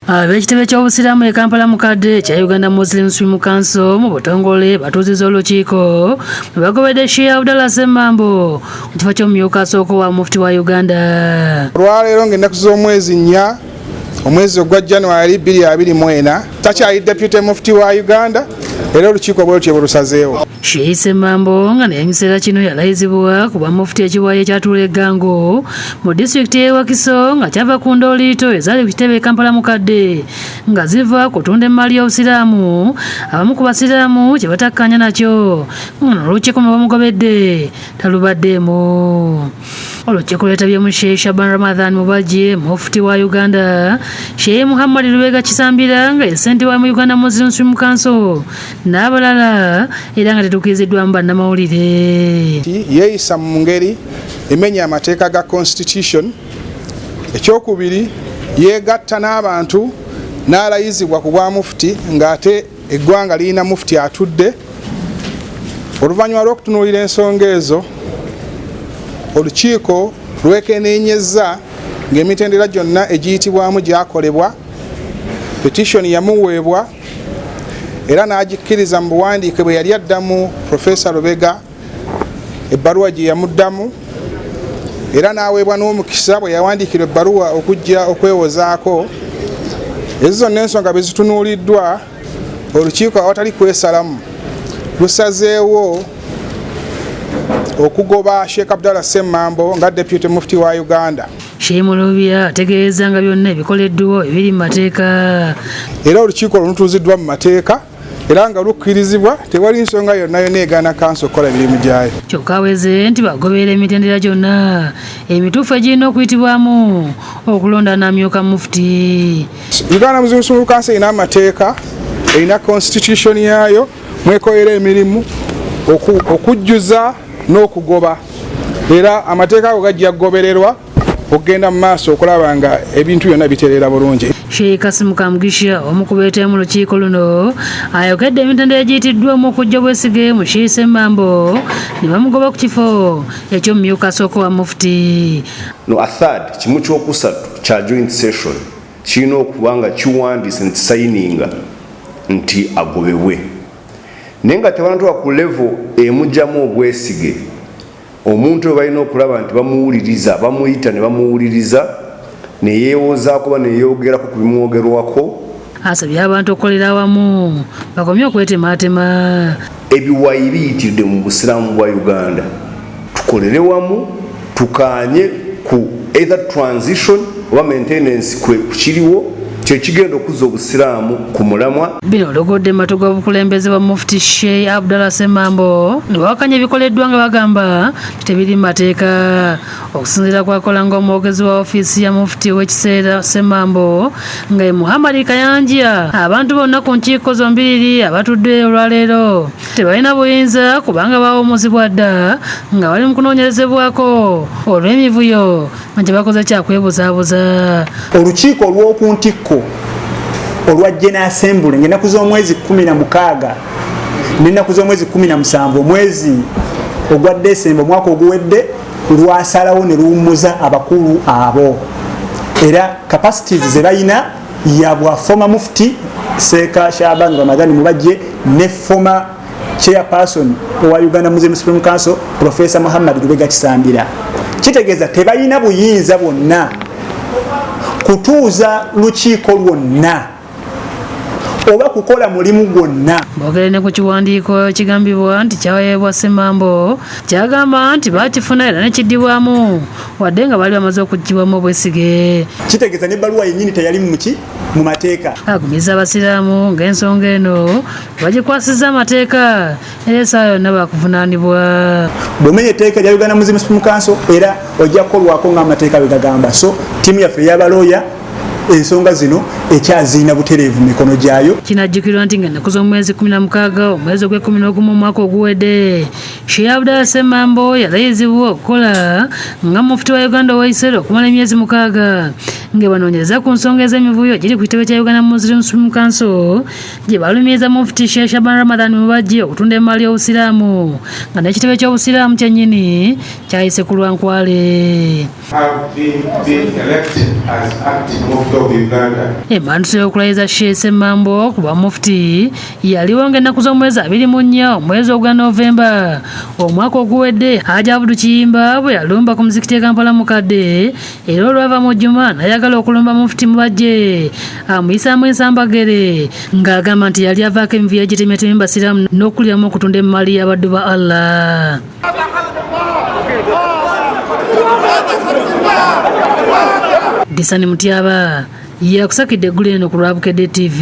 Ekitebe ky'obusiraamu e Kampala Bukedde kya Uganda Muslim Council mu butongole batuuzizza olukiiko ne bagobedde Sheikh Abudallah Ssemmambo mu kifo ky'omumyuka asooka wa mufuti wa Uganda. Olwaleero ng'ennaku z'omwezi 4 omwezi ogwa January 2024 takyali deputy mufuti wa Uganda era olukiiko bw'olutyo bulusazeewo. Sheikh Ssemmambo nga naye ekiseera kino yalayizibwa ku bwa mufuti ekiwaayo ekyatuula eggango mu disitulikiti y'e Wakiso nga kyava ku ndooliito ezaali ku kitebe Kampala Bukedde nga ziva kutunda emmali y'obusiraamu abamu ku basiraamu kye batakkanya nakyo olukiiko mwe bamugobedde talubaddeemu. Olukiiko lwetabyemu Sheikh Shaban Ramadhan Mubajje mufuti wa Uganda, Sheikh Muhammad Lubega Kisambira nga ye ssentebe wa Uganda Muslim Council n'abalala era nga tetukiziddwamu bannamawulire. Yeeyisa mu ngeri emenya amateeka ga constitution. Ekyokubiri yeegatta n'abantu n'alayizibwa ku bwa mufuti ng'ate eggwanga lirina mufuti atudde. Oluvannyuma lw'okutunuulira ensonga ezo olukiiko lwekeenenyezza ng'emitendera gyonna egiyitibwamu gyakolebwa, petitioni yamuweebwa era n'agikkiriza mu buwandiike bwe yali addamu Professor Lubega ebbaluwa gye yamuddamu era n'aweebwa n'omukisa bwe yawandiikira ebbaluwa okujja okwewozaako. Ezo zonna ensonga bwe zitunuuliddwa olukiiko awatali kwesalamu lusazeewo okugoba Sheikh Abudallah Ssemmambo nga deputy mufuti wa Uganda. Sheikh Mulubya ategeeza nga byonna ebikoleddwa ebiri mu mateeka era olukiiko lutuuziddwa mu mateeka era nga lukkirizibwa tewali nsonga yonna egaana kanso okukola emirimu gyayo. Kyokka aweze nti bagoberera emitendera gyonna emituufu egirina okuyitibwamu okulonda n'amyuka mufuti. Uganda Muslim Council erina amateeka, erina constitution yaayo mwekolera emirimu okujjuza n'okugoba era amateeka ago gajja kugobererwa okugenda mu maaso okulaba nga ebintu byonna bitereera bulungi. Sheikh Kasimu Kamugisha omu ku beetemu mu lukiiko luno ayogedde emitendera egiyitiddwamu okujja obwesige mu Sheikh Ssemmambo ne bamugoba ku kifo eky'omumyuka asooka wa mufuti. No, a third kimu kyokusatu kya joint session kirina okuba nga kiwandiise nti sayininga nti agobebwe naye nga tebanatuuka ku level emugyamu obwesige omuntu oyo balina okulaba nti bamuwuliriza, bamuyita ne bamuwuliriza ne yeewozaako ba ne yeeyogerako ku bimwogerwako. Asabye abantu okukolera awamu bakomye okwetemaatema. Ebiwayi biyitiridde mu busiraamu bwa Uganda, tukolere wamu tukaanye ku either transition oba maintenance kukiriwo kyekigenda okuzza obusiraamu ku mulamwa. Bino olugodde ematu g'obukulembeze bwa mufuti Sheikh Abudallah Ssemmambo ne bawakanya ebikoleddwa nga bagamba tebiri mu mateeka. Okusinziira kwakola ng'omwogezi wa ofiisi ya mufuti w'ekiseera Ssemammbo nga ye Muhammad Kayanja, abantu bonna ku nkiiko zombiriri abatudde olwaleero tebalina buyinza kubanga baawummuzibwa dda nga bali mu kunoonyerezebwako olw'emivuyo nga kye bakoze kyakwebuzaabuza. Olukiiko olw'oku ntikko olwa General Assembly ng'ennaku z'omwezi 16 n'ennaku z'omwezi 17 omwezi ogwa December omwaka oguwedde lwasalawo ne luwummuza abakulu abo era capacities ze balina ya bwa former mufti Sheikh Shaban Ramadhan Mubajje ne former chairperson wa Uganda Muslim Council Professor Muhammad Lubega Kisambira. Kitegeeza tebalina buyinza bwonna kutuuza lukiiko lwonna oba kukola mulimu gwonna. Boogere ne ku kiwandiiko kigambibwa nti kyaweebwa Ssemammbo kyagamba nti baakifuna era ne kiddibwamu wadde nga bali bamaze okuggibwamu obwesige. Kitegeeza n'ebbaluwa yennyini teyali mu mateeka. Agumizza abasiraamu ng'ensonga eno bagikwasizza amateeka era essaawa yonna baakuvunaanibwa. Bw'omenya etteeka lya Uganda Muslim Council era ojja kukolwako ng'amateeka bwe gagamba. So ttiimu yaffe ey'abalooya ensonga zino ekyaziina butereevu mu mikono gyayo. Kinajjukirwa nti ng'ennaku z'omwezi 16 omwezi ogw'e11 omwaka oguwedde Sheikh Abudallah Ssemmambo yalayizibwa okukola nga mufuti wa Uganda ow'ekiseera okumala emyezi 6 ng'ebanoonyereza ku nsonga ez'emivuyo giri ku kitebe kya Uganda Muslim Council gye balumiriza mufuti Sheikh Shaban Ramadhan Mubajje okutunda emmali y'obusiraamu nga n'ekitebe ky'obusiraamu kyennyini kyayise ku Lwankwale. Have been elected as acting mufti of Uganda. Emmanduso y'okulayiza Sheikh Ssemmambo ku bwamufuti yaliwo ng'ennaku z'omwezi 24 omwezi ogwa Novemba omwaka oguwedde. Hajji Abudu Kiyimba bwe yalumba ku muzikiti e Kampala Mukadde era olwava mu jjuma n'ayagala okulumba mufuti Mubajje amuyisaamu ensambagere ng'agamba nti yali avaako emivuyo egitemyetemye basiraamu n'okulyamu okutunda emmali y'abaddu ba Allah. Disani Mutyaba yakusakidde eggulu eno ku lwa Bukedde TV.